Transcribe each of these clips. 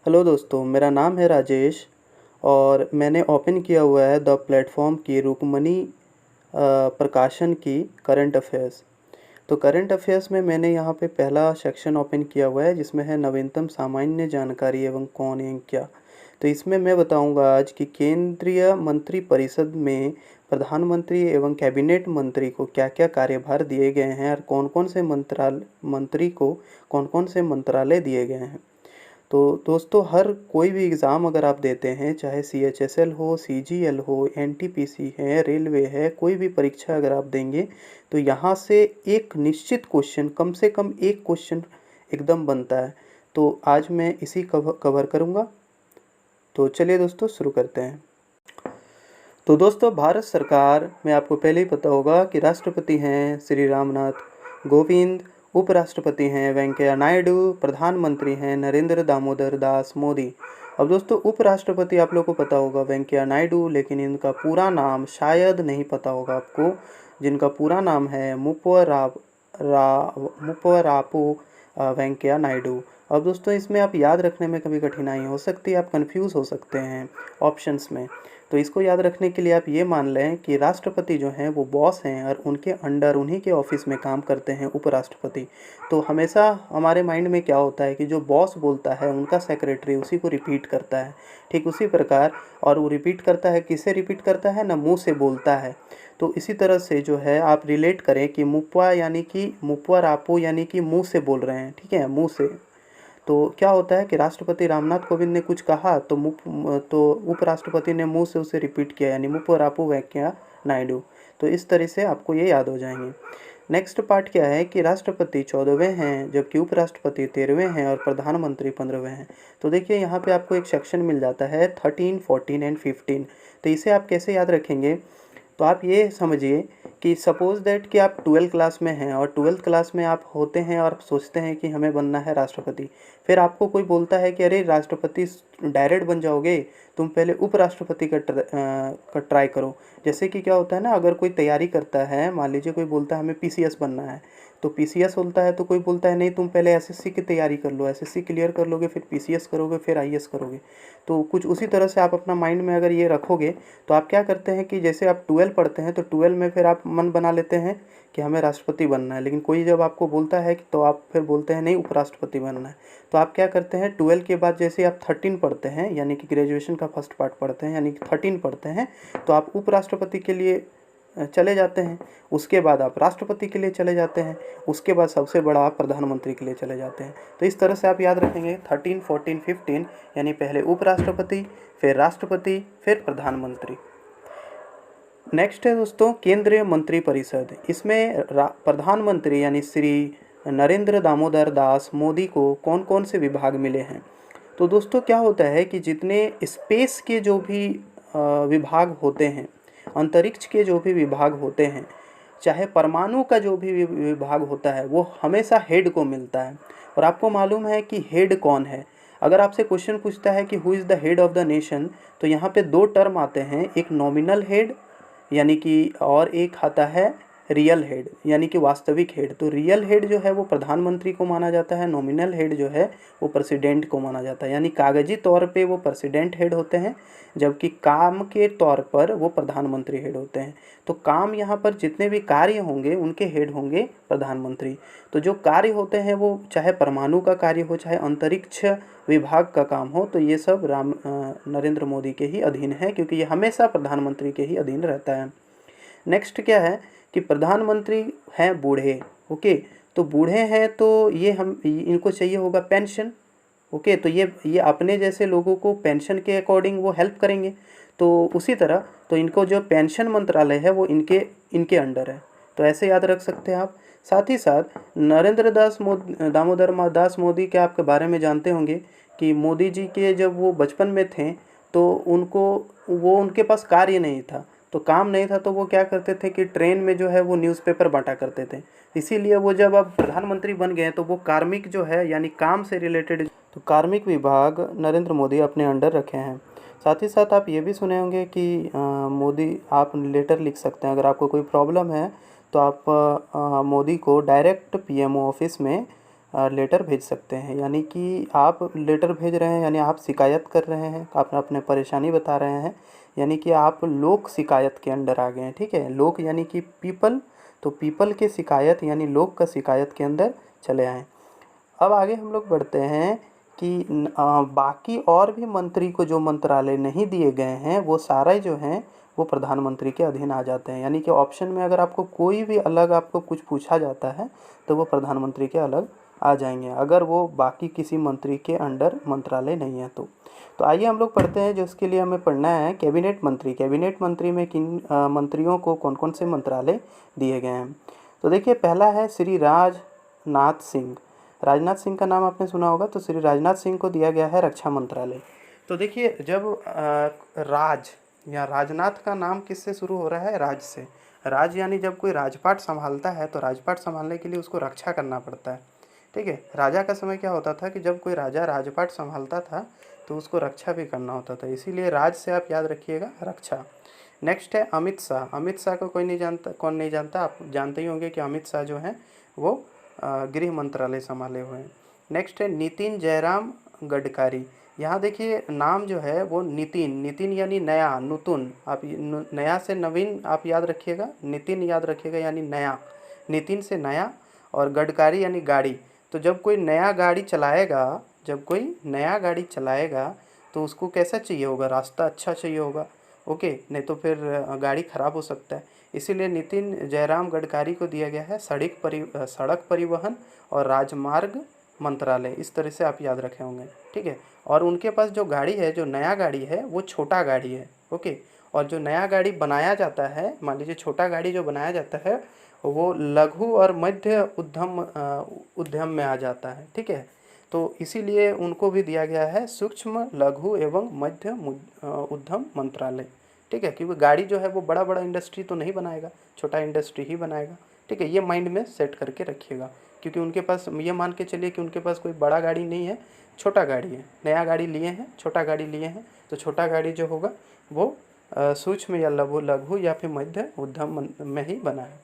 Hello दोस्तों, मेरा नाम है राजेश और मैंने ओपन किया हुआ है द प्लेटफॉर्म की रुक्मणी प्रकाशन की करंट अफेयर्स। तो करंट अफेयर्स में मैंने यहाँ पे पहला सेक्शन ओपन किया हुआ है जिसमें है नवीनतम सामान्य जानकारी एवं कौन एवं क्या। तो इसमें मैं बताऊंगा आज कि केंद्रीय मंत्री परिषद में प्रधानमंत्री एवं कैबिनेट मंत्री को क्या क्या कार्यभार दिए गए हैं और कौन कौन से मंत्री को कौन कौन से मंत्रालय दिए गए हैं। तो दोस्तों, हर कोई भी एग्ज़ाम अगर आप देते हैं, चाहे CHSL हो, CGL हो, NTPC है, रेलवे है, कोई भी परीक्षा अगर आप देंगे तो यहाँ से एक निश्चित क्वेश्चन, कम से कम एक क्वेश्चन एकदम बनता है। तो आज मैं इसी कवर करूँगा। तो चलिए दोस्तों, शुरू करते हैं। तो दोस्तों, भारत सरकार में आपको पहले ही पता होगा कि राष्ट्रपति हैं श्री रामनाथ कोविंद, उपराष्ट्रपति हैं वेंकैया नायडू, प्रधानमंत्री हैं नरेंद्र दामोदर दास मोदी। अब दोस्तों, उपराष्ट्रपति आप लोगों को पता होगा वेंकैया नायडू, लेकिन इनका पूरा नाम शायद नहीं पता होगा आपको, जिनका पूरा नाम है मुप्पवरापु वेंकैया नायडू। अब दोस्तों, इसमें आप याद रखने में कभी कठिनाई हो सकती है, आप कंफ्यूज हो सकते हैं ऑप्शंस में। तो इसको याद रखने के लिए आप ये मान लें कि राष्ट्रपति जो हैं वो बॉस हैं और उनके अंडर, उन्हीं के ऑफिस में काम करते हैं उपराष्ट्रपति। तो हमेशा हमारे माइंड में क्या होता है कि जो बॉस बोलता है उनका सेक्रेटरी उसी को रिपीट करता है। ठीक उसी प्रकार, और वो रिपीट करता है, किसे रिपीट करता है ना, मुँह से बोलता है। तो इसी तरह से जो है आप रिलेट करें कि मुप्पा यानी कि मुप्पवरापु यानी कि मुँह से बोल रहे हैं, ठीक है, मुँह से। तो क्या होता है कि राष्ट्रपति रामनाथ कोविंद ने कुछ कहा तो उपराष्ट्रपति ने मुंह से उसे रिपीट किया, यानी मुप्पवरापु वेंकैया नायडू। तो इस तरह से आपको ये याद हो जाएंगे। नेक्स्ट पार्ट क्या है कि राष्ट्रपति 14वें हैं, जबकि उपराष्ट्रपति 13वें हैं और प्रधानमंत्री 15वें हैं। तो देखिए, यहाँ पे आपको एक सेक्शन मिल जाता है 13, 14 एंड 15। तो इसे आप कैसे याद रखेंगे? तो आप ये समझिए कि सपोज़ दैट कि आप 12th क्लास में हैं और 12th क्लास में आप होते हैं और सोचते हैं कि हमें बनना है राष्ट्रपति। फिर आपको कोई बोलता है कि अरे राष्ट्रपति डायरेक्ट बन जाओगे, तुम पहले उपराष्ट्रपति का ट्राई करो। जैसे कि क्या होता है ना, अगर कोई तैयारी करता है, मान लीजिए कोई बोलता है हमें PCS बनना है, तो PCS बोलता है तो कोई बोलता है नहीं, तुम पहले SSC की तैयारी कर लो, SSC क्लियर कर लोगे, फिर PCS करोगे, फिर IAS करोगे। तो कुछ उसी तरह से आप अपना माइंड में अगर ये रखोगे तो आप क्या करते हैं कि जैसे आप 12 पढ़ते हैं तो 12 में फिर आप मन बना लेते हैं कि हमें राष्ट्रपति बनना है, लेकिन कोई जब आपको बोलता है तो आप फिर बोलते हैं नहीं, उपराष्ट्रपति बनना है। तो आप क्या करते हैं, 12 के बाद जैसे आप 13 पढ़ते हैं, यानी कि ग्रेजुएशन का फर्स्ट पार्ट पढ़ते हैं, यानी कि 13 पढ़ते हैं, तो आप उपराष्ट्रपति के लिए चले जाते हैं। उसके बाद आप राष्ट्रपति के लिए चले जाते हैं। उसके बाद सबसे बड़ा आप प्रधानमंत्री के लिए चले जाते हैं। तो इस तरह से आप याद रखेंगे 13, 14, 15, यानी पहले उपराष्ट्रपति, फिर राष्ट्रपति, फिर प्रधानमंत्री। नेक्स्ट है दोस्तों केंद्रीय मंत्री परिषद। इसमें प्रधानमंत्री यानी श्री नरेंद्र दामोदर दास मोदी को कौन कौन से विभाग मिले हैं? तो दोस्तों, क्या होता है कि जितने स्पेस के जो भी विभाग होते हैं, अंतरिक्ष के जो भी विभाग होते हैं, चाहे परमाणु का जो भी विभाग होता है, वो हमेशा हेड को मिलता है। और आपको मालूम है कि हेड कौन है? अगर आपसे क्वेश्चन पूछता है कि who is the head of the nation, तो यहाँ पे दो टर्म आते हैं, एक नॉमिनल हेड यानी कि, और एक आता है रियल हेड यानी कि वास्तविक हेड। तो रियल हेड जो है वो प्रधानमंत्री को माना जाता है, नॉमिनल हेड जो है वो प्रेसिडेंट को माना जाता है, यानी कागजी तौर पे वो प्रेसिडेंट हेड होते हैं, जबकि काम के तौर पर वो प्रधानमंत्री हेड होते हैं। तो काम यहाँ पर जितने भी कार्य होंगे उनके हेड होंगे प्रधानमंत्री। तो जो कार्य होते हैं वो चाहे परमाणु का कार्य हो, चाहे अंतरिक्ष विभाग का काम हो, तो ये सब नरेंद्र मोदी के ही अधीन है, क्योंकि ये हमेशा प्रधानमंत्री के ही अधीन रहता है। नेक्स्ट क्या है कि प्रधानमंत्री हैं बूढ़े। ओके, तो बूढ़े हैं तो ये इनको चाहिए होगा पेंशन। ओके, तो ये अपने जैसे लोगों को पेंशन के अकॉर्डिंग वो हेल्प करेंगे। तो उसी तरह तो इनको जो पेंशन मंत्रालय है वो इनके इनके अंडर है। तो ऐसे याद रख सकते हैं आप। साथ ही साथ दामोदर दास मोदी के आपके बारे में जानते होंगे कि मोदी जी के जब वो बचपन में थे तो उनके पास कार्य नहीं था, तो काम नहीं था, तो वो क्या करते थे कि ट्रेन में जो है वो न्यूज़पेपर बांटा करते थे। इसीलिए वो जब अब प्रधानमंत्री बन गए तो वो कार्मिक जो है यानी काम से रिलेटेड, तो कार्मिक विभाग नरेंद्र मोदी अपने अंडर रखे हैं। साथ ही साथ आप ये भी सुने होंगे कि मोदी, आप लेटर लिख सकते हैं अगर आपको कोई प्रॉब्लम है, तो आप मोदी को डायरेक्ट PMO ऑफिस में लेटर भेज सकते हैं। यानी कि आप लेटर भेज रहे हैं, यानी आप शिकायत कर रहे हैं, आप अपने परेशानी बता रहे हैं, यानी कि आप लोक शिकायत के अंडर आ गए हैं। ठीक है, लोक यानी कि पीपल, तो पीपल के शिकायत यानी लोक का शिकायत के अंदर चले आए। अब आगे हम लोग बढ़ते हैं कि बाकी और भी मंत्री को जो मंत्रालय नहीं दिए गए हैं वो सारे जो हैं वो प्रधानमंत्री के अधीन आ जाते हैं। यानी कि ऑप्शन में अगर आपको कोई भी अलग आपको कुछ पूछा जाता है तो वो प्रधानमंत्री के अलग आ जाएंगे, अगर वो बाकी किसी मंत्री के अंडर मंत्रालय नहीं है तो आइए हम लोग पढ़ते हैं जो इसके लिए हमें पढ़ना है कैबिनेट मंत्री। कैबिनेट मंत्री में किन मंत्रियों को कौन कौन से मंत्रालय दिए गए हैं। तो देखिए, पहला है श्री राजनाथ सिंह। राजनाथ सिंह का नाम आपने सुना होगा, तो श्री राजनाथ सिंह को दिया गया है रक्षा मंत्रालय। तो देखिए, जब राज या राजनाथ का नाम किससे शुरू हो रहा है? राज से। राज यानी जब कोई राजपाट संभालता है तो राजपाट संभालने के लिए उसको रक्षा करना पड़ता है। ठीक है, राजा का समय क्या होता था कि जब कोई राजा राजपाट संभालता था तो उसको रक्षा भी करना होता था, इसीलिए राज से आप याद रखिएगा रक्षा। नेक्स्ट है अमित शाह। अमित शाह को कोई नहीं जानता, कौन नहीं जानता, आप जानते ही होंगे कि अमित शाह जो हैं वो गृह मंत्रालय संभाले हुए हैं। नेक्स्ट है नितिन जयराम गडकरी। यहाँ देखिए नाम जो है वो नितिन, नितिन यानी नया, नूतन, आप नया से नवीन आप याद रखिएगा, नितिन याद रखिएगा यानी नया, नितिन से नया, और गडकरी यानी गाड़ी। तो जब कोई नया गाड़ी चलाएगा, जब कोई नया गाड़ी चलाएगा तो उसको कैसा चाहिए होगा? रास्ता अच्छा चाहिए होगा, ओके, नहीं तो फिर गाड़ी खराब हो सकता है। इसीलिए नितिन जयराम गडकरी को दिया गया है सड़क परिवहन और राजमार्ग मंत्रालय। इस तरह से आप याद रखे होंगे। ठीक है, और उनके पास जो गाड़ी है, जो नया गाड़ी है वो छोटा गाड़ी है, ओके, और जो नया गाड़ी बनाया जाता है, मान लीजिए छोटा गाड़ी जो बनाया जाता है वो लघु और मध्य उद्यम में आ जाता है। ठीक है, तो इसीलिए उनको भी दिया गया है सूक्ष्म लघु एवं मध्य उद्यम मंत्रालय। ठीक है, क्योंकि गाड़ी जो है वो बड़ा बड़ा इंडस्ट्री तो नहीं बनाएगा, छोटा इंडस्ट्री ही बनाएगा। ठीक है, ये माइंड में सेट करके रखिएगा, क्योंकि उनके पास ये मान के चलिए कि उनके पास कोई बड़ा गाड़ी नहीं है, छोटा गाड़ी है, नया गाड़ी लिए हैं, छोटा गाड़ी लिए हैं, तो छोटा गाड़ी जो होगा वो सूक्ष्म या लघु लघु या फिर मध्य उद्यम में ही बना है।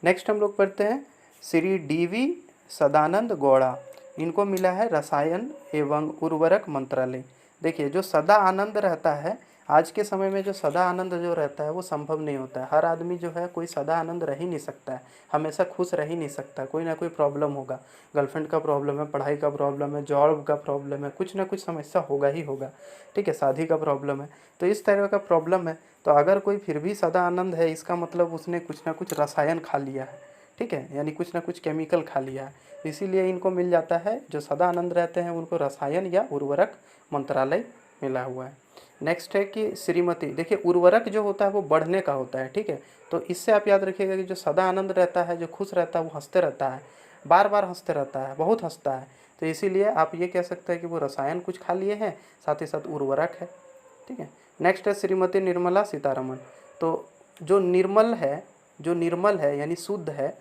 नेक्स्ट हम लोग पढ़ते हैं श्री डी.वी. सदानंद गौड़ा। इनको मिला है रसायन एवं उर्वरक मंत्रालय। देखिए, जो सदा आनंद रहता है, आज के समय में जो सदा आनंद जो रहता है वो संभव नहीं होता है। हर आदमी जो है कोई सदा आनंद रह ही नहीं सकता है, हमेशा खुश रह ही नहीं सकता, कोई ना कोई प्रॉब्लम होगा। गर्लफ्रेंड का प्रॉब्लम है, पढ़ाई का प्रॉब्लम है, जॉब का प्रॉब्लम है, कुछ ना कुछ समस्या होगा ही होगा। ठीक है, शादी का प्रॉब्लम है, तो इस तरह का प्रॉब्लम है। तो अगर कोई फिर भी सदा आनंद है, इसका मतलब उसने कुछ ना कुछ रसायन खा लिया है। ठीक है, यानी कुछ ना कुछ केमिकल खा लिया है, इसीलिए इनको मिल जाता है। जो सदा आनंद रहते हैं उनको रसायन या उर्वरक मंत्रालय मिला हुआ है। नेक्स्ट है कि श्रीमती। देखिए, उर्वरक जो होता है वो बढ़ने का होता है। ठीक है, तो इससे आप याद रखिएगा कि जो सदा आनंद रहता है, जो खुश रहता है, वो हंसते रहता है, बार बार हंसते रहता है, बहुत हंसता है, तो इसीलिए आप ये कह सकते हैं कि वो रसायन कुछ खा लिए हैं, साथ ही साथ उर्वरक है। ठीक है, नेक्स्ट है श्रीमती निर्मला सीतारमण। तो जो निर्मल है, जो निर्मल है यानी शुद्ध है,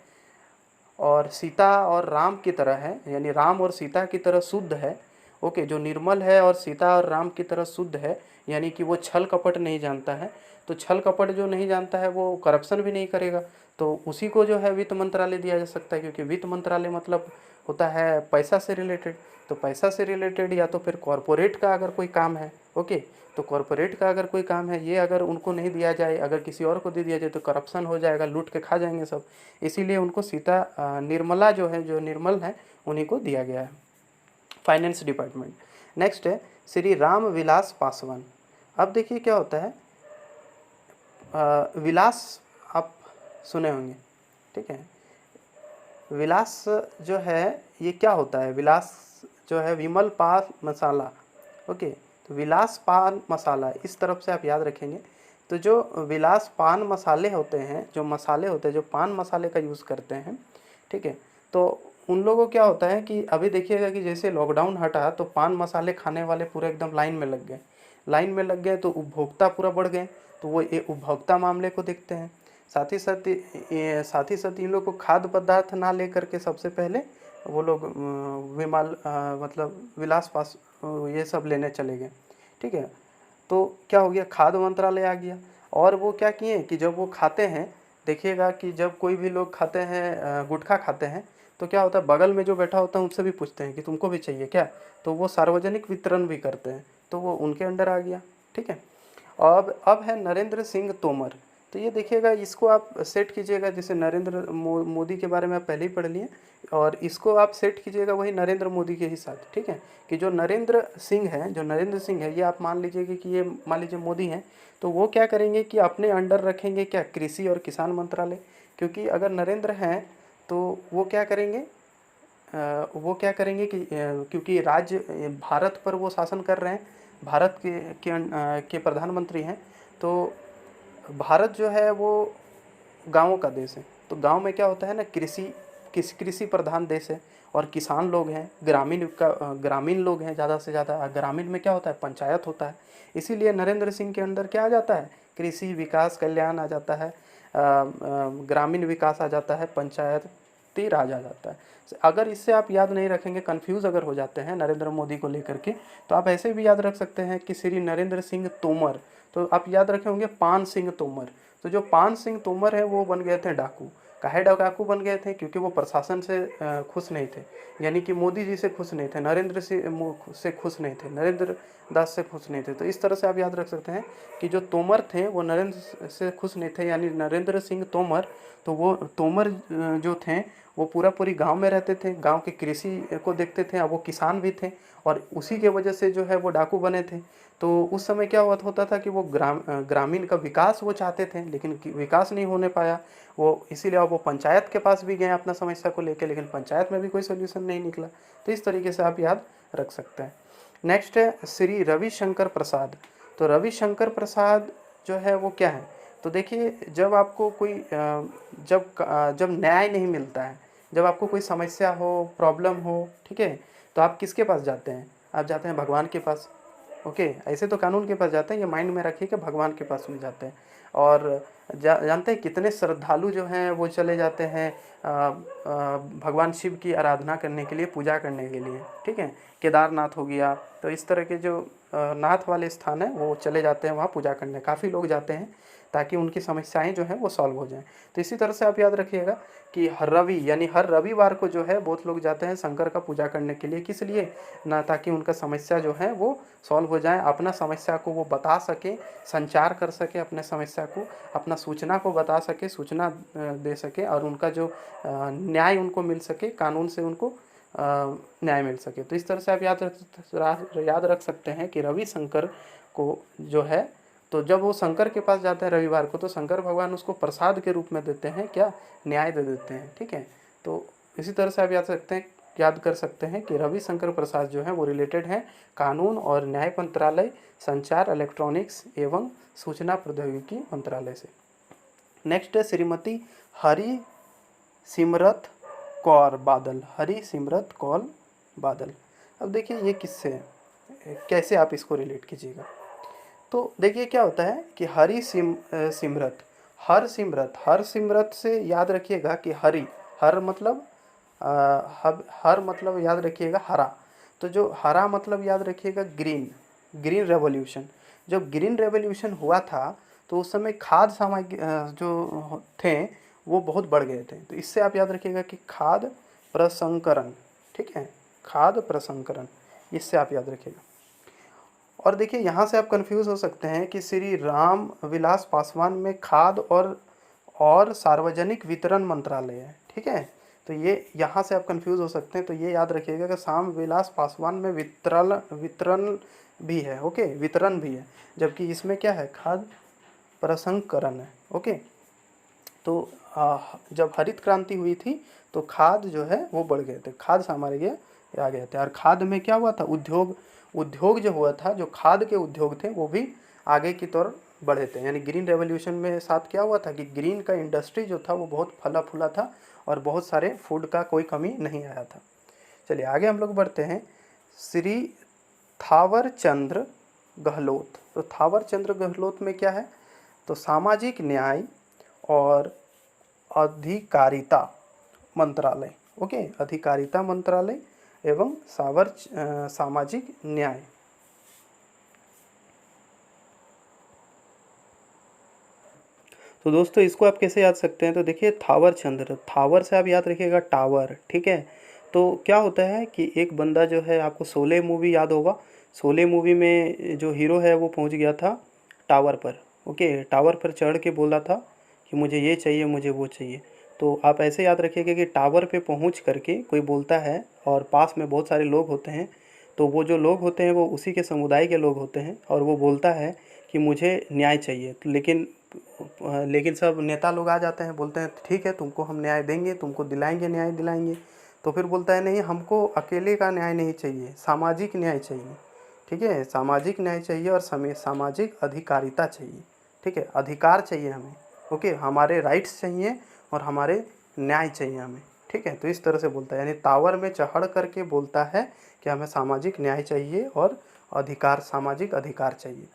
और सीता और राम की तरह है, यानी राम और सीता की तरह शुद्ध है। ओके, जो निर्मल है और सीता और राम की तरह शुद्ध है, यानी कि वो छल कपट नहीं जानता है। तो छल कपट जो नहीं जानता है वो करप्शन भी नहीं करेगा, तो उसी को जो है वित्त मंत्रालय दिया जा सकता है, क्योंकि वित्त मंत्रालय मतलब होता है पैसा से रिलेटेड। तो पैसा से रिलेटेड या तो फिर कॉरपोरेट का अगर कोई काम है, ओके, तो कॉरपोरेट का अगर कोई काम है, ये अगर उनको नहीं दिया जाए, अगर किसी और को दे दिया जाए तो करप्शन हो जाएगा, लूट के खा जाएंगे सब। इसीलिए उनको सीता निर्मला जो है, जो निर्मल है, उन्हीं को दिया गया है, फाइनेंस डिपार्टमेंट। नेक्स्ट है श्री राम विलास पासवान। अब देखिए क्या होता है, विलास आप सुने होंगे। ठीक है, विलास जो है ये क्या होता है? विलास जो है विमल पान मसाला, ओके, तो विलास पान मसाला इस तरफ से आप याद रखेंगे। तो जो विलास पान मसाले होते हैं, जो मसाले होते हैं जो पान मसाले का यूज़ करते हैं, ठीक है, तो उन लोगों को क्या होता है कि अभी देखिएगा कि जैसे लॉकडाउन हटा तो पान मसाले खाने वाले पूरे एकदम लाइन में लग गए, लाइन में लग गए, तो उपभोक्ता पूरा बढ़ गए, तो वो ये उपभोक्ता मामले को देखते हैं। साथ ही साथ इन लोग को खाद्य पदार्थ ना लेकर के सबसे पहले वो लोग मतलब विलास पास ये सब लेने चले गए। ठीक है, तो क्या हो गया, खाद्य मंत्रालय आ गया, और वो क्या किए कि जब वो खाते हैं, देखिएगा कि जब कोई भी लोग खाते हैं गुटखा खाते हैं, तो क्या होता है, बगल में जो बैठा होता है उनसे भी पूछते हैं कि तुमको भी चाहिए क्या, तो वो सार्वजनिक वितरण भी करते हैं, तो वो उनके अंडर आ गया। ठीक है। अब है नरेंद्र सिंह तोमर। तो ये देखिएगा, इसको आप सेट कीजिएगा, जैसे नरेंद्र मोदी के बारे में आप पहले ही पढ़ लिए, और इसको आप सेट कीजिएगा वही नरेंद्र मोदी के ही साथ। ठीक है, कि जो नरेंद्र सिंह है, ये आप मान लीजिए कि ये मान लीजिए मोदी हैं, तो वो क्या करेंगे कि अपने अंडर रखेंगे क्या, कृषि और किसान मंत्रालय। क्योंकि अगर नरेंद्र हैं तो वो क्या करेंगे, कि क्योंकि राज्य भारत पर वो शासन कर रहे हैं, भारत के प्रधानमंत्री हैं, तो भारत जो है वो गाँवों का देश है। तो गाँव में क्या होता है ना, कृषि प्रधान देश है, और किसान लोग हैं, ग्रामीण लोग हैं ज़्यादा से ज़्यादा। ग्रामीण में क्या होता है, पंचायत होता है। इसीलिए नरेंद्र सिंह के अंदर क्या आ जाता है, कृषि विकास कल्याण आ जाता है, ग्रामीण विकास आ जाता है, पंचायती राज आ जाता है। अगर इससे आप याद नहीं रखेंगे, कंफ्यूज अगर हो जाते हैं नरेंद्र मोदी को लेकर के, तो आप ऐसे भी याद रख सकते हैं कि श्री नरेंद्र सिंह तोमर। तो आप याद रखे होंगे पान सिंह तोमर। तो जो पान सिंह तोमर है वो बन गए थे डाकू। काहे डाकू बन गए थे, क्योंकि वो प्रशासन से खुश नहीं थे, यानी कि मोदी जी से खुश नहीं थे, नरेंद्र से खुश नहीं थे, नरेंद्र दास से खुश नहीं थे। तो इस तरह से आप याद रख सकते हैं कि जो तोमर थे वो नरेंद्र से खुश नहीं थे, यानी नरेंद्र सिंह तोमर। तो वो तोमर जो थे वो पूरी गांव में रहते थे, गांव की कृषि को देखते थे, और वो किसान भी थे, और उसी के वजह से जो है वो डाकू बने थे। तो उस समय क्या होता था कि वो ग्रामीण का विकास वो चाहते थे, लेकिन विकास नहीं होने पाया वो, इसीलिए अब वो पंचायत के पास भी गए अपना समस्या को लेकर, लेकिन पंचायत में भी कोई सोल्यूशन नहीं निकला। तो इस तरीके से आप याद रख सकते हैं। नेक्स्ट है श्री रविशंकर प्रसाद। तो रविशंकर प्रसाद जो है वो क्या है, तो देखिए, जब आपको कोई जब न्याय नहीं मिलता है, जब आपको कोई समस्या हो, प्रॉब्लम हो, ठीक है, तो आप किसके पास जाते हैं, आप जाते हैं भगवान के पास। ओके, ऐसे तो कानून के पास जाते हैं, ये माइंड में रखिए कि भगवान के पास में जाते हैं। और जानते हैं कितने श्रद्धालु जो हैं वो चले जाते हैं भगवान शिव की आराधना करने के लिए, पूजा करने के लिए। ठीक है, केदारनाथ हो गया, तो इस तरह के जो नाथ वाले स्थान है वो चले जाते हैं वहाँ पूजा करने, काफ़ी लोग जाते हैं ताकि उनकी समस्याएं जो हैं वो सॉल्व हो जाएं। तो इसी तरह से आप याद रखिएगा कि हर रविवार को जो है बहुत लोग जाते हैं शंकर का पूजा करने के लिए। किस लिए ना, ताकि उनका समस्या जो है वो सॉल्व हो जाए, अपना समस्या को वो बता सके, संचार कर सके अपने समस्या को, अपना सूचना को बता सके, सूचना दे सके, और उनका जो न्याय उनको मिल सके, कानून से उनको न्याय मिल सके। तो इस तरह से आप याद रख सकते हैं कि रविशंकर को जो है, तो जब वो शंकर के पास जाते हैं रविवार को, तो शंकर भगवान उसको प्रसाद के रूप में देते हैं, क्या, न्याय दे देते हैं। ठीक है, तो इसी तरह से आप याद कर सकते हैं कि रविशंकर प्रसाद जो है वो रिलेटेड हैं कानून और न्याय मंत्रालय, संचार, इलेक्ट्रॉनिक्स एवं सूचना प्रौद्योगिकी मंत्रालय से। नेक्स्ट है श्रीमती हरि सिमरत कौर बादल। हरि सिमरत कौर बादल। अब देखिए ये किससे है, कैसे आप इसको रिलेट कीजिएगा। तो देखिए क्या होता है कि सिमरत, हर सिमरत से याद रखिएगा कि हर मतलब हर मतलब याद रखिएगा हरा। तो जो हरा मतलब याद रखिएगा ग्रीन रेवोल्यूशन। जब ग्रीन रेवोल्यूशन हुआ था तो उस समय खाद्य सामग्री जो थे वो बहुत बढ़ गए थे। तो इससे आप याद रखिएगा कि खाद्य प्रसंकरण। ठीक है, खाद्य प्रसंकरण, इससे आप याद रखिएगा। और देखिए यहाँ से आप कंफ्यूज हो सकते हैं कि श्री राम विलास पासवान में खाद्य और सार्वजनिक वितरण मंत्रालय है। ठीक है, तो ये यहाँ से आप कंफ्यूज हो सकते हैं। तो ये याद रखिएगा कि राम विलास पासवान में वितरण भी है। ओके, वितरण भी है, जबकि इसमें क्या है, खाद्य प्रसंस्करण है। ओके, तो जब हरित क्रांति हुई थी तो खाद्य जो है वो बढ़ गए थे, खाद्य सामग्री आ गए थे। और खाद्य में क्या हुआ था, उद्योग जो हुआ था, जो खाद्य के उद्योग थे वो भी आगे की तरफ बढ़े थे। यानी ग्रीन रेवोल्यूशन में साथ क्या हुआ था कि ग्रीन का इंडस्ट्री जो था वो बहुत फला फूला था, और बहुत सारे फूड का कोई कमी नहीं आया था। चलिए आगे हम लोग बढ़ते हैं। श्री थावर चंद्र गहलोत। तो थावर चंद्र गहलोत में क्या है, तो सामाजिक न्याय और अधिकारिता मंत्रालय। ओके, अधिकारिता मंत्रालय एवं सामाजिक न्याय। तो दोस्तों इसको आप कैसे याद सकते हैं, तो देखिए थावर चंद्र, थावर से आप याद रखिएगा टावर, ठीक है। तो क्या होता है कि एक बंदा जो है, आपको शोले मूवी याद होगा, शोले मूवी में जो हीरो है वो पहुंच गया था टावर पर, ओके, टावर पर चढ़ के बोला था कि मुझे ये चाहिए, मुझे वो चाहिए। तो आप ऐसे याद रखिएगा कि टावर पे पहुंच करके कोई बोलता है और पास में बहुत सारे लोग होते हैं, तो वो जो लोग होते हैं वो उसी के समुदाय के लोग होते हैं, और वो बोलता है कि मुझे न्याय चाहिए। तो लेकिन सब नेता लोग आ जाते हैं, बोलते हैं ठीक है तुमको हम न्याय देंगे, तुमको दिलाएंगे, न्याय दिलाएंगे। तो फिर बोलता है नहीं, हमको अकेले का न्याय नहीं चाहिए, सामाजिक न्याय चाहिए, ठीक है, सामाजिक न्याय चाहिए और सामाजिक अधिकारिता चाहिए, ठीक है, अधिकार चाहिए हमें, ओके, हमारे राइट्स चाहिए और हमारे न्याय चाहिए हमें, ठीक है। तो इस तरह से बोलता है, यानी टावर में चढ़ करके बोलता है कि हमें सामाजिक न्याय चाहिए और अधिकार, सामाजिक अधिकार चाहिए।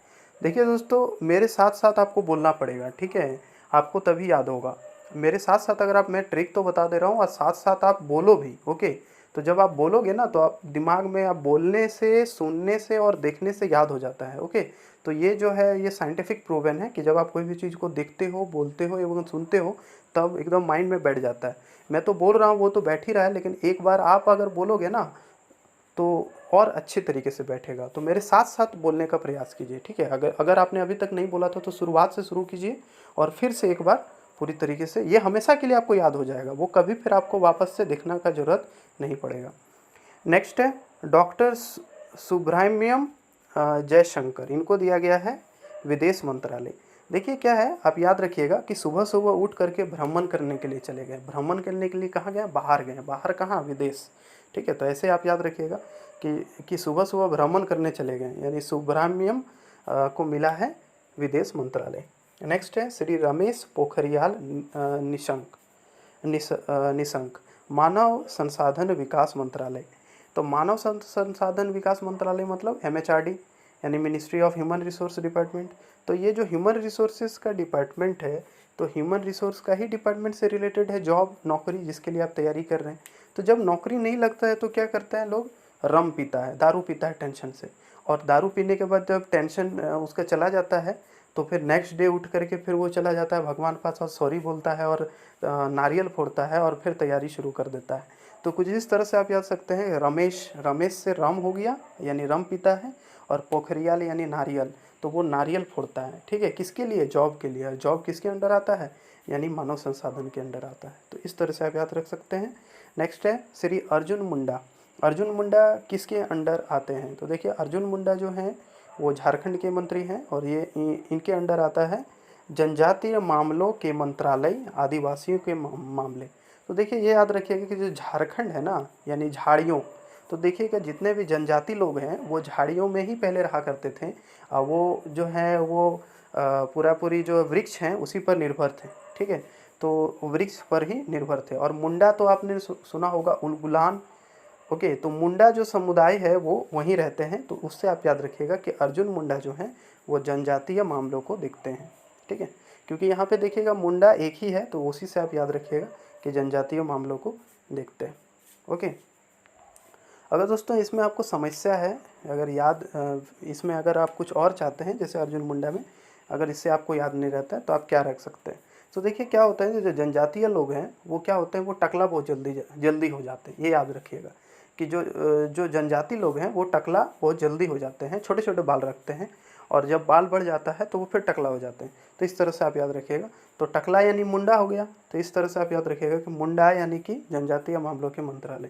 देखिए दोस्तों, मेरे साथ साथ आपको बोलना पड़ेगा, ठीक है, आपको तभी याद होगा। मेरे साथ साथ अगर आप, मैं ट्रिक तो बता दे रहा हूँ और साथ साथ आप बोलो भी, ओके। तो जब आप बोलोगे ना, तो आप दिमाग में, आप बोलने से, सुनने से और देखने से याद हो जाता है, ओके। तो ये जो है, ये साइंटिफिक प्रूवन है कि जब आप कोई भी चीज़ को देखते हो, बोलते हो एवं सुनते हो, तब एकदम माइंड में बैठ जाता है। मैं तो बोल रहा हूँ, वो तो बैठ ही रहा है, लेकिन एक बार आप अगर बोलोगे ना, तो और अच्छे तरीके से बैठेगा। तो मेरे साथ साथ बोलने का प्रयास कीजिए, ठीक है। अगर अगर आपने अभी तक नहीं बोला था तो शुरुआत से शुरू कीजिए और फिर से एक बार पूरी तरीके से, ये हमेशा के लिए आपको याद हो जाएगा, वो कभी फिर आपको वापस से देखने का ज़रूरत नहीं पड़ेगा। नेक्स्ट है डॉक्टर सुब्रह्मण्यम जयशंकर, इनको दिया गया है विदेश मंत्रालय। देखिए क्या है, आप याद रखिएगा कि सुबह सुबह उठ करके भ्रमण करने के लिए चले गए, भ्रमण करने के लिए कहाँ गए, बाहर गए, बाहर कहाँ, विदेश, ठीक है। तो ऐसे आप याद रखिएगा कि सुबह सुबह भ्रमण करने चले गए, यानी सुब्रह्मण्यम को मिला है विदेश मंत्रालय। नेक्स्ट है श्री रमेश पोखरियाल निशंक, मानव संसाधन विकास मंत्रालय। तो मानव संसाधन विकास मंत्रालय मतलब MHRD, यानी ministry of human resource department. तो ये जो ह्यूमन रिसोर्सेज का डिपार्टमेंट है, तो ह्यूमन रिसोर्स का ही डिपार्टमेंट से रिलेटेड है जॉब, नौकरी जिसके लिए आप तैयारी कर रहे हैं। तो जब नौकरी नहीं लगता है तो क्या करते हैं लोग, रम पीता है, दारू पीता है टेंशन से, और दारू पीने के बाद जब टेंशन उसका चला जाता है, तो फिर नेक्स्ट डे उठ करके फिर वो चला जाता है भगवान के पास और सॉरी बोलता है और नारियल फोड़ता है और फिर तैयारी शुरू कर देता है। तो कुछ इस तरह से आप याद सकते हैं, रमेश, रमेश से रम हो गया, यानी रम पीता है, और पोखरियाल यानी नारियल, तो वो नारियल फोड़ता है, ठीक है, किसके लिए, जॉब के लिए। जॉब किसके अंडर आता है, यानी मानव संसाधन के अंडर आता है। तो इस तरह से आप याद रख सकते हैं। नेक्स्ट है श्री अर्जुन मुंडा, अर्जुन मुंडा किसके अंडर आते हैं, तो देखिए अर्जुन मुंडा जो हैं वो झारखंड के मंत्री हैं, और ये इनके अंडर आता है जनजातीय मामलों के मंत्रालय, आदिवासियों के मामले। तो देखिए ये याद रखिएगा कि जो झारखंड है ना, यानी झाड़ियों, तो देखिएगा जितने भी जनजाति लोग हैं वो झाड़ियों में ही पहले रहा करते थे, वो जो है वो पूरा पूरी जो वृक्ष हैं उसी पर निर्भर थे, ठीक है, तो वृक्ष पर ही निर्भर थे। और मुंडा तो आपने सुना होगा, उलगुलान, ओके। तो मुंडा जो समुदाय है वो वहीं रहते हैं, तो उससे आप याद रखिएगा कि अर्जुन मुंडा जो हैं वो जनजातीय मामलों को देखते हैं, ठीक है, क्योंकि यहाँ पे देखिएगा मुंडा एक ही है, तो उसी से आप याद रखिएगा कि जनजातीय मामलों को देखते हैं, ओके। अगर दोस्तों इसमें आपको समस्या है, अगर इसमें अगर आप कुछ और चाहते हैं, जैसे अर्जुन मुंडा में अगर इससे आपको याद नहीं रहता है तो आप क्या रख सकते हैं। तो देखिए क्या होता है, जो जनजातीय लोग हैं वो क्या होते हैं, वो टकला बहुत जल्दी जल्दी हो जाते हैं, ये याद रखिएगा कि जो जनजाति लोग हैं वो टकला बहुत जल्दी हो जाते हैं, छोटे छोटे बाल रखते हैं, और जब बाल बढ़ जाता है तो वो फिर टकला हो जाते हैं। तो इस तरह से आप याद रखिएगा। तो टकला यानी मुंडा हो गया, तो इस तरह से आप याद रखिएगा कि मुंडा यानी कि जनजातीय मामलों के मंत्रालय।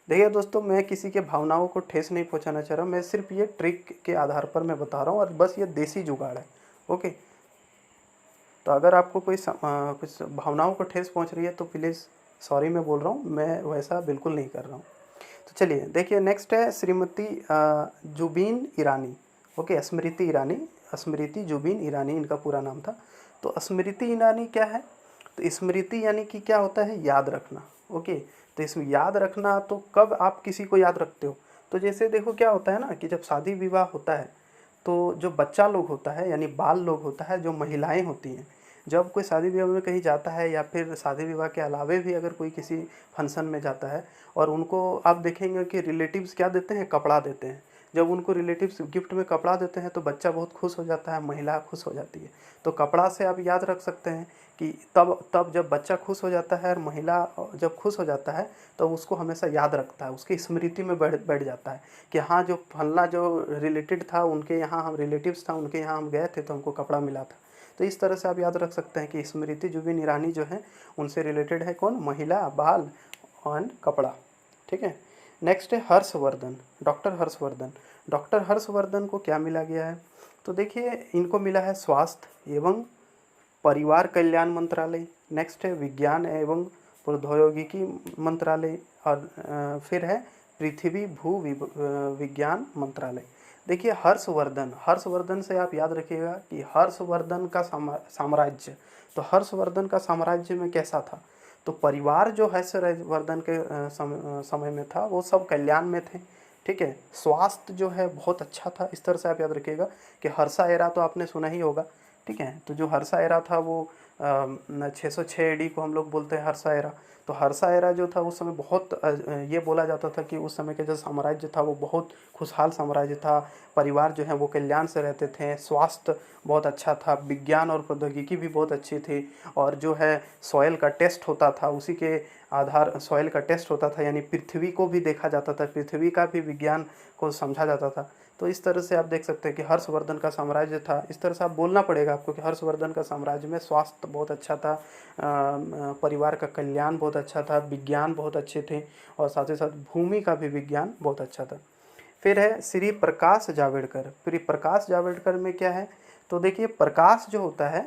देखिए दोस्तों, मैं किसी के भावनाओं को ठेस नहीं पहुंचाना चाह रहा हूँ, मैं सिर्फ ये ट्रिक के आधार पर मैं बता रहा हूँ, और बस ये देसी जुगाड़ है, ओके। तो अगर आपको कुछ भावनाओं को ठेस पहुंच रही है तो प्लीज़ सॉरी मैं बोल रहा हूँ, मैं वैसा बिल्कुल नहीं कर रहा हूँ। तो चलिए देखिए, नेक्स्ट है श्रीमती जुबीन ईरानी, ओके, स्मृति ईरानी, स्मृति जुबीन ईरानी इनका पूरा नाम था। तो स्मृति ईरानी क्या है, तो स्मृति यानी कि क्या होता है, याद रखना, ओके। तो इसमें याद रखना, तो कब आप किसी को याद रखते हो, तो जैसे देखो क्या होता है ना कि जब शादी विवाह होता है तो जो बच्चा लोग होता है, यानी बाल लोग होता है, जो महिलाएं होती हैं, जब कोई शादी विवाह में कहीं जाता है या फिर शादी विवाह के अलावे भी अगर कोई किसी फंक्शन में जाता है, और उनको आप देखेंगे कि रिलेटिव्स क्या देते हैं, कपड़ा देते हैं। जब उनको रिलेटिव्स गिफ्ट में कपड़ा देते हैं तो बच्चा बहुत खुश हो जाता है, महिला खुश हो जाती है। तो कपड़ा से आप याद रख सकते हैं कि तब जब बच्चा खुश हो जाता है और महिला जब खुश हो जाता है तो उसको हमेशा याद रखता है, उसकी स्मृति में बैठ बैठ जाता है कि हाँ जो फलना जो रिलेटेड था उनके यहाँ हम रिलेटिव्स था उनके यहाँ हम गए थे तो हमको कपड़ा मिला था। तो इस तरह से आप याद रख सकते हैं कि स्मृति जुबिन ईरानी जो है उनसे रिलेटेड है कौन, महिला, बाल और कपड़ा। ठीक है। नेक्स्ट है हर्षवर्धन, डॉक्टर हर्षवर्धन। डॉक्टर हर्षवर्धन को क्या मिला गया है, तो देखिए इनको मिला है स्वास्थ्य एवं परिवार कल्याण मंत्रालय। नेक्स्ट है विज्ञान एवं प्रौद्योगिकी मंत्रालय और फिर है पृथ्वी विज्ञान मंत्रालय। देखिए हर्षवर्धन, हर्षवर्धन से आप याद रखिएगा कि हर्षवर्धन का साम्राज्य, तो हर्षवर्धन का साम्राज्य में कैसा था, तो परिवार जो हर्षवर्धन के समय में था वो सब कल्याण में थे। ठीक है। स्वास्थ्य जो है बहुत अच्छा था। इस तरह से आप याद रखिएगा कि हर्षा एरा तो आपने सुना ही होगा। ठीक है। तो जो हर्षा एरा था वो 606 एडी को हम लोग बोलते हैं हर्षा एरा। तो हर्षा एरा जो था उस समय बहुत ये बोला जाता था कि उस समय के जो साम्राज्य था वो बहुत खुशहाल साम्राज्य था। परिवार जो है वो कल्याण से रहते थे, स्वास्थ्य बहुत अच्छा था, विज्ञान और प्रौद्योगिकी भी बहुत अच्छी थी, और जो है सॉइल का टेस्ट होता था, उसी के आधार सॉइल का टेस्ट होता था, यानी पृथ्वी को भी देखा जाता था, पृथ्वी का भी विज्ञान को समझा जाता था। तो इस तरह से आप देख सकते हैं कि हर्षवर्धन का साम्राज्य था। इस तरह से आप बोलना पड़ेगा आपको कि हर्षवर्धन का साम्राज्य में स्वास्थ्य बहुत अच्छा था, परिवार का कल्याण बहुत अच्छा था, विज्ञान बहुत अच्छे थे, और साथ ही साथ भूमि का भी विज्ञान बहुत अच्छा था। फिर है श्री प्रकाश जावड़ेकर। श्री प्रकाश जावड़ेकर में क्या है, तो देखिए प्रकाश जो होता है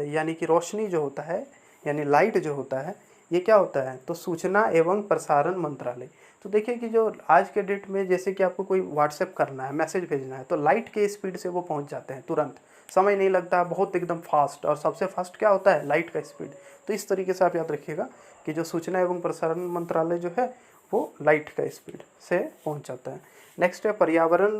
यानी कि रोशनी जो होता है, यानी लाइट जो होता है, ये क्या होता है, तो सूचना एवं प्रसारण मंत्रालय। तो देखिए कि जो आज के डेट में जैसे कि आपको कोई व्हाट्सएप करना है, मैसेज भेजना है, तो लाइट के स्पीड से वो पहुंच जाते हैं, तुरंत समय नहीं लगता, बहुत एकदम फास्ट, और सबसे फास्ट क्या होता है, लाइट का स्पीड। तो इस तरीके से आप याद रखिएगा कि जो सूचना एवं प्रसारण मंत्रालय जो है वो लाइट का स्पीड से पहुंच जाता है। नेक्स्ट है पर्यावरण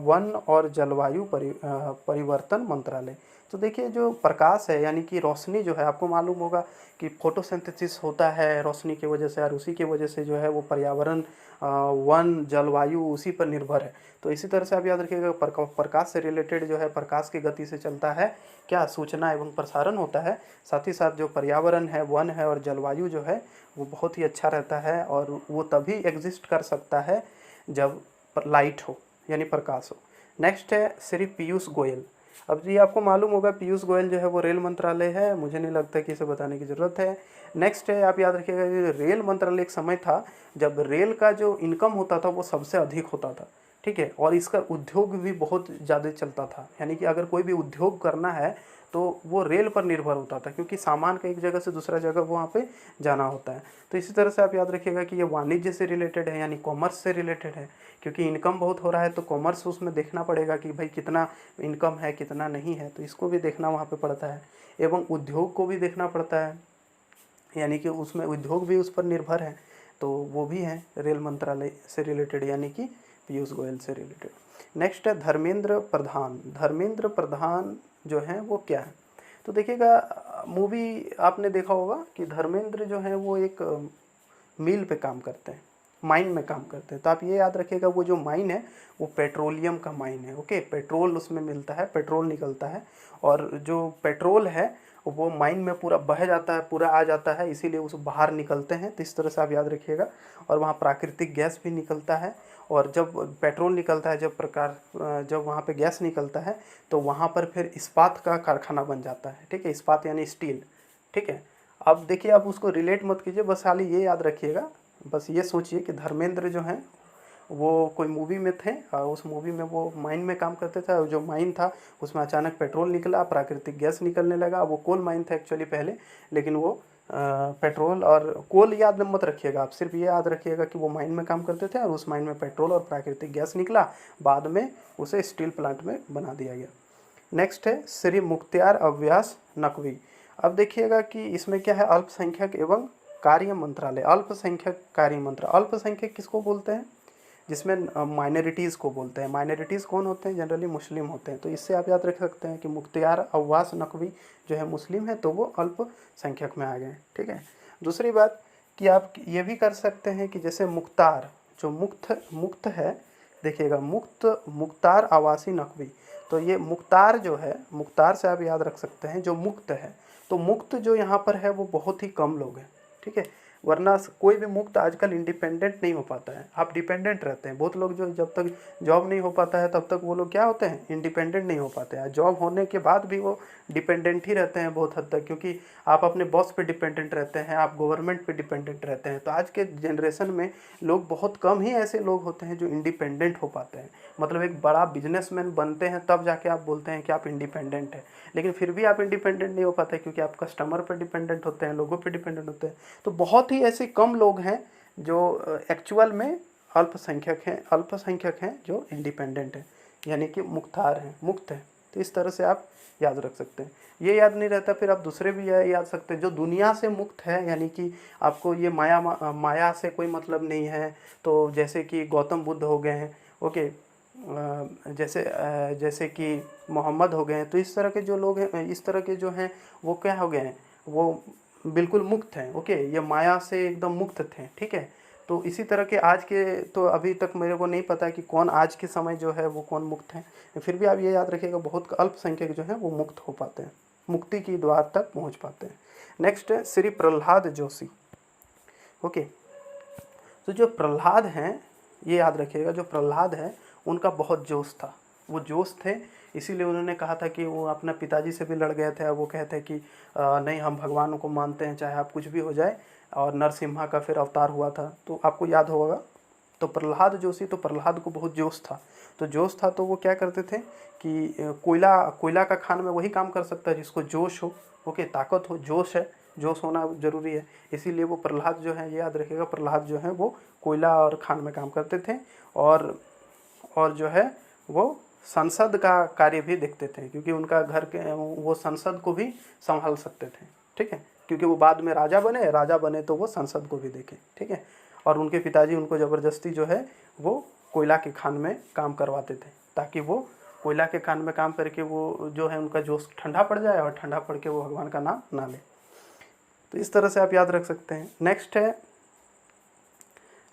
वन और जलवायु परिवर्तन मंत्रालय। तो देखिए जो प्रकाश है यानी कि रोशनी जो है, आपको मालूम होगा कि फोटोसिंथेसिस होता है रोशनी की वजह से, और उसी की वजह से जो है वो पर्यावरण वन जलवायु उसी पर निर्भर है। तो इसी तरह से आप याद रखिएगा प्रकाश से रिलेटेड जो है, प्रकाश की गति से चलता है क्या, सूचना एवं प्रसारण होता है। साथ ही साथ जो पर्यावरण है, वन है और जलवायु जो है वो बहुत ही अच्छा रहता है, और वो तभी एग्जिस्ट कर सकता है जब लाइट हो यानी प्रकाश हो। नेक्स्ट है श्री पीयूष गोयल। अब जी आपको मालूम होगा पीयूष गोयल जो है वो रेल मंत्रालय है, मुझे नहीं लगता कि इसे बताने की ज़रूरत है। नेक्स्ट है, आप याद रखिएगा कि रेल मंत्रालय एक समय था जब रेल का जो इनकम होता था वो सबसे अधिक होता था। ठीक है। और इसका उद्योग भी बहुत ज़्यादा चलता था, यानी कि अगर कोई भी उद्योग करना है तो वो रेल पर निर्भर होता था, क्योंकि सामान का एक जगह से दूसरा जगह वहाँ पे जाना होता है। तो इसी तरह से आप याद रखिएगा कि ये वाणिज्य से रिलेटेड है, यानी कॉमर्स से रिलेटेड है, क्योंकि इनकम बहुत हो रहा है तो कॉमर्स उसमें देखना पड़ेगा कि भाई कितना इनकम है कितना नहीं है, तो इसको भी देखना वहाँ पे पड़ता है। एवं उद्योग को भी देखना पड़ता है, यानी कि उसमें उद्योग भी उस पर निर्भर है, तो वो भी है रेल मंत्रालय से रिलेटेड, यानी कि पीयूष गोयल से रिलेटेड। नेक्स्ट है धर्मेंद्र प्रधान। धर्मेंद्र प्रधान जो है वो क्या है, तो देखिएगा मूवी आपने देखा होगा कि धर्मेंद्र जो है वो एक मिल पे काम करते हैं, माइन में काम करते हैं। तो आप ये याद रखिएगा वो जो माइन है वो पेट्रोलियम का माइन है। ओके, पेट्रोल उसमें मिलता है, पेट्रोल निकलता है, और जो पेट्रोल है वो माइन में पूरा बह जाता है, पूरा आ जाता है, इसीलिए उस बाहर निकलते हैं। तो इस तरह से आप याद रखिएगा। और वहाँ प्राकृतिक गैस भी निकलता है, और जब पेट्रोल निकलता है, जब वहाँ पे गैस निकलता है तो वहाँ पर फिर इस्पात का कारखाना बन जाता है। ठीक है, इस्पात यानी स्टील। ठीक है। अब देखिए आप उसको रिलेट मत कीजिए, बस खाली ये याद रखिएगा, बस ये सोचिए कि धर्मेंद्र जो हैं वो कोई मूवी में थे, और उस मूवी में वो माइन में काम करते थे, और जो माइन था उसमें अचानक पेट्रोल निकला, प्राकृतिक गैस निकलने लगा। वो कोल माइन था एक्चुअली पहले, लेकिन वो पेट्रोल और कोल याद मत रखिएगा, आप सिर्फ ये याद रखिएगा कि वो माइन में काम करते थे और उस माइन में पेट्रोल और प्राकृतिक गैस निकला, बाद में उसे स्टील प्लांट में बना दिया गया। नेक्स्ट है श्री मुख्तियार अब्बास नकवी। अब देखिएगा कि इसमें क्या है, अल्पसंख्यक एवं कार्य मंत्रालय। अल्पसंख्यक कार्य मंत्रालय, अल्पसंख्यक किसको बोलते हैं, जिसमें माइनॉरिटीज़ को बोलते हैं। माइनॉरिटीज़ कौन होते हैं, जनरली मुस्लिम होते हैं। तो इससे आप याद रख सकते हैं कि मुख्तियार अब्बास नकवी जो है मुस्लिम है, तो वो अल्पसंख्यक में आ गए। ठीक है। दूसरी बात कि आप ये भी कर सकते हैं कि जैसे मुख्तार, जो मुक्त है, देखिएगा मुख्तार आवासी नकवी। तो ये मुख्तार जो है, मुख्तार से आप याद रख सकते हैं जो मुक्त है। तो मुक्त जो यहाँ पर है वो बहुत ही कम लोग हैं, ठीक है। वरना कोई भी मुक्त आजकल इंडिपेंडेंट नहीं हो पाता है, आप डिपेंडेंट रहते हैं। बहुत लोग जो जब तक जॉब नहीं हो पाता है तब तक वो लोग क्या होते हैं, इंडिपेंडेंट नहीं हो पाते हैं। जॉब होने के बाद भी वो डिपेंडेंट ही रहते हैं बहुत हद तक, क्योंकि आप अपने बॉस पे डिपेंडेंट रहते हैं, आप गवर्नमेंट पे डिपेंडेंट रहते हैं। तो आज के जनरेशन में लोग बहुत कम ही ऐसे लोग होते हैं जो इंडिपेंडेंट हो पाते हैं। मतलब एक बड़ा बिजनेसमैन बनते हैं तब जाके आप बोलते हैं कि आप इंडिपेंडेंट हैं, लेकिन फिर भी आप इंडिपेंडेंट नहीं हो पाते क्योंकि आप कस्टमर पर डिपेंडेंट होते हैं, लोगों पर डिपेंडेंट होते हैं। तो बहुत ही ऐसे कम लोग हैं जो एक्चुअल में अल्पसंख्यक हैं जो इंडिपेंडेंट हैं, यानी कि मुख्तार हैं, मुक्त हैं। तो इस तरह से आप याद रख सकते हैं। ये याद नहीं रहता फिर आप दूसरे भी याद सकते हैं जो दुनिया से मुक्त है, यानी कि आपको ये माया से कोई मतलब नहीं है। तो जैसे कि गौतम बुद्ध हो गए हैं, ओके, जैसे कि मोहम्मद हो गए हैं। तो इस तरह के जो लोग हैं, इस तरह के जो हैं वो क्या हो गए हैं, वो बिल्कुल मुक्त हैं, ओके, ये माया से एकदम मुक्त थे, ठीक है। तो इसी तरह के आज के, तो अभी तक मेरे को नहीं पता कि कौन आज के समय जो है वो कौन मुक्त हैं, फिर भी आप ये याद रखिएगा बहुत अल्पसंख्यक जो हैं वो मुक्त हो पाते हैं, मुक्ति की द्वार तक पहुंच पाते हैं। नेक्स्ट है श्री प्रहलाद जोशी, ओके। तो जो प्रहलाद हैं, ये याद रखिएगा, जो प्रहलाद है उनका बहुत जोश था, वो जोश थे, इसीलिए उन्होंने कहा था कि वो अपने पिताजी से भी लड़ गए थे। वो कहते कि नहीं, हम भगवान को मानते हैं चाहे आप कुछ भी हो जाए, और नरसिम्हा का फिर अवतार हुआ था, तो आपको याद होगा। तो प्रहलाद जोशी, तो प्रहलाद को बहुत जोश था। तो जोश था तो वो क्या करते थे कि कोयला का खान में वही काम कर सकता है जिसको जोश हो, ओके, ताकत हो, जोश है, जोश होना ज़रूरी है। इसीलिए वो प्रहलाद जो है, ये याद रखिएगा, प्रहलाद जो है वो कोयला और खान में काम करते थे, और जो है वो संसद का कार्य भी देखते थे, क्योंकि उनका घर के वो संसद को भी संभाल सकते थे, ठीक है, क्योंकि वो बाद में राजा बने तो वो संसद को भी देखे, ठीक है। और उनके पिताजी उनको ज़बरदस्ती जो है वो कोयला के खान में काम करवाते थे, ताकि वो कोयला के खान में काम करके वो जो है उनका जोश ठंडा पड़ जाए, और ठंडा पड़ के वो भगवान का नाम ना ले। तो इस तरह से आप याद रख सकते हैं।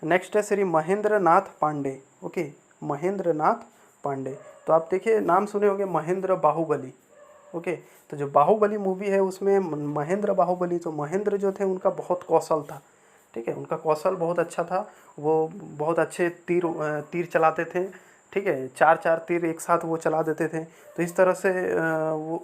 नेक्स्ट है श्री महेंद्र नाथ पांडे, ओके, महेंद्र नाथ पांडे। तो आप देखिए, नाम सुने होंगे महेंद्र बाहुबली, ओके। तो जो बाहुबली मूवी है उसमें महेंद्र बाहुबली, तो महेंद्र जो थे उनका बहुत कौशल था, ठीक है, उनका कौशल बहुत अच्छा था। वो बहुत अच्छे तीर चलाते थे, ठीक है, 4 तीर एक साथ वो चला देते थे। तो इस तरह से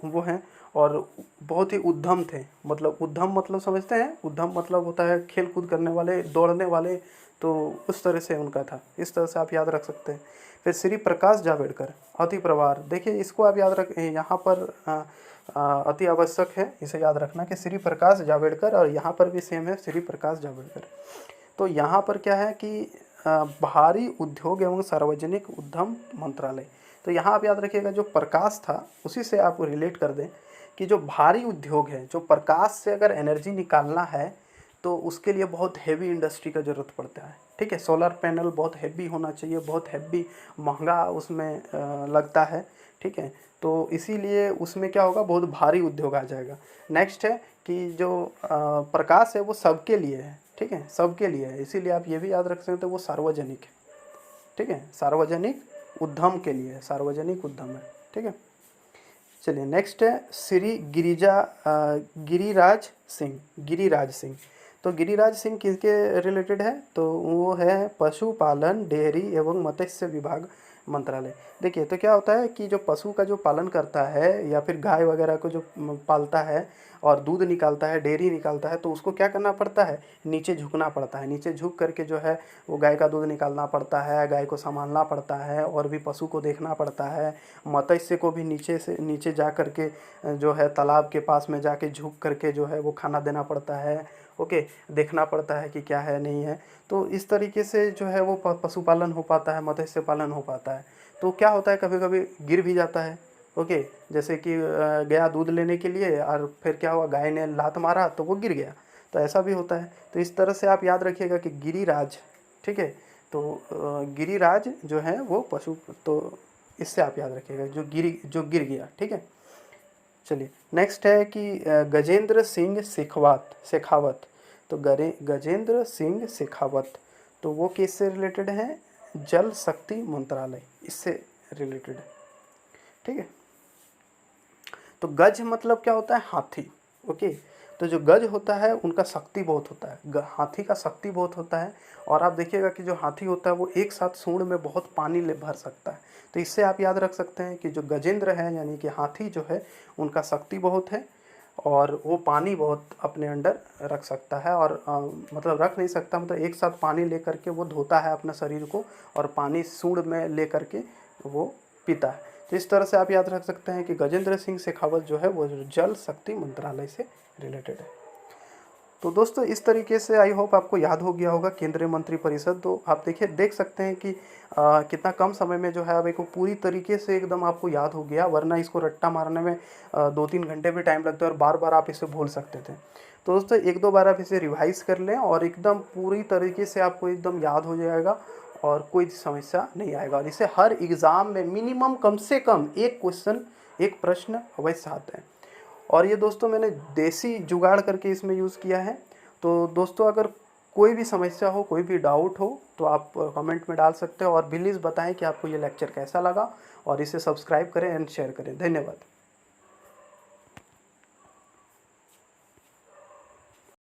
वो हैं, और बहुत ही उद्यम थे। मतलब उद्यम मतलब समझते हैं, उद्यम मतलब होता है खेल कूद करने वाले, दौड़ने वाले, तो उस तरह से उनका था। इस तरह से आप याद रख सकते हैं। फिर श्री प्रकाश जावड़ेकर, अति प्रवार, देखिए इसको आप याद रख, यहाँ पर अति आवश्यक है इसे याद रखना कि श्री प्रकाश जावड़ेकर, और यहाँ पर भी सेम है श्री प्रकाश जावड़ेकर। तो यहाँ पर क्या है कि भारी उद्योग एवं सार्वजनिक उद्यम मंत्रालय। तो यहाँ आप याद रखिएगा, जो प्रकाश था उसी से आप रिलेट कर दें कि जो भारी उद्योग है, जो प्रकाश से अगर एनर्जी निकालना है तो उसके लिए बहुत हैवी इंडस्ट्री का ज़रूरत पड़ता है, ठीक है। सोलर पैनल बहुत हैवी होना चाहिए, बहुत हैवी महंगा उसमें लगता है, ठीक है। तो इसीलिए उसमें क्या होगा, बहुत भारी उद्योग आ जाएगा। नेक्स्ट है कि जो प्रकाश है वो सबके लिए है, ठीक है, सबके लिए है, इसीलिए आप ये भी याद रख सकते हैं वो सार्वजनिक है, ठीक है, सार्वजनिक उद्यम के लिए है, सार्वजनिक उद्यम है, ठीक है। चलिए नेक्स्ट है श्री गिरिराज सिंह। तो गिरिराज सिंह किसके रिलेटेड है, तो वो है पशुपालन, डेयरी एवं मत्स्य विभाग मंत्रालय। देखिए, तो क्या होता है कि जो पशु का जो पालन करता है या फिर गाय वगैरह को जो पालता है और दूध निकालता है, डेयरी निकालता है, तो उसको क्या करना पड़ता है, नीचे झुकना पड़ता है। नीचे झुक करके जो है वो गाय का दूध निकालना पड़ता है, गाय को संभालना पड़ता है, और भी पशु को देखना पड़ता है। मत्स्य को भी नीचे जा करके जो है तालाब के पास में जाके झुक करके जो है वो खाना देना पड़ता है, ओके, देखना पड़ता है कि क्या है नहीं है। तो इस तरीके से जो है वो पशुपालन हो पाता है, मत्स्य पालन हो पाता है। तो क्या होता है, कभी कभी गिर भी जाता है, ओके, जैसे कि गया दूध लेने के लिए और फिर क्या हुआ, गाय ने लात मारा तो वो गिर गया, तो ऐसा भी होता है। तो इस तरह से आप याद रखिएगा कि गिरिराज, ठीक है, तो गिरिराज जो है वो पशु, तो इससे आप याद रखिएगा जो गिर गया, ठीक है। चलिए नेक्स्ट है कि गजेंद्र सिंह शेखावत। तो गजेंद्र सिंह शेखावत, तो वो किससे रिलेटेड हैं, जल शक्ति मंत्रालय, इससे रिलेटेड है। ठीक है, तो गज मतलब क्या होता है, हाथी। ओके, तो जो गज होता है उनका शक्ति बहुत होता है, हाथी का शक्ति बहुत होता है। और आप देखिएगा कि जो हाथी होता है वो एक साथ सूंड में बहुत पानी ले भर सकता है। तो इससे आप याद रख सकते हैं कि जो गजेंद्र है यानी कि हाथी जो है उनका शक्ति बहुत है और वो पानी बहुत अपने अंडर रख सकता है। और मतलब रख नहीं सकता, मतलब एक साथ पानी ले करके वो धोता है अपना शरीर को और पानी सूंड में ले करके वो पीता है। तो इस तरह से आप याद रख सकते हैं कि गजेंद्र सिंह शेखावत जो है वो जल शक्ति मंत्रालय से रिलेटेड है। तो दोस्तों इस तरीके से आई होप आपको याद हो गया होगा केंद्रीय मंत्रिपरिषद। तो आप देखिए देख सकते हैं कि कितना कम समय में जो है अब एक पूरी तरीके से एकदम आपको याद हो गया, वरना इसको रट्टा मारने में 2-3 घंटे भी टाइम लगता है और बार बार आप इसे भूल सकते थे। तो दोस्तों 1-2 बार आप इसे रिवाइज कर लें और एकदम पूरी तरीके से आपको एकदम याद हो जाएगा और कोई समस्या नहीं आएगा। और इसे हर एग्ज़ाम में मिनिमम कम से कम एक क्वेश्चन, एक प्रश्न अवश्य आता है। और ये दोस्तों मैंने देसी जुगाड़ करके इसमें यूज़ किया है। तो दोस्तों अगर कोई भी समस्या हो, कोई भी डाउट हो तो आप कमेंट में डाल सकते हो और प्लीज़ बताएं कि आपको ये लेक्चर कैसा लगा और इसे सब्सक्राइब करें एंड शेयर करें। धन्यवाद।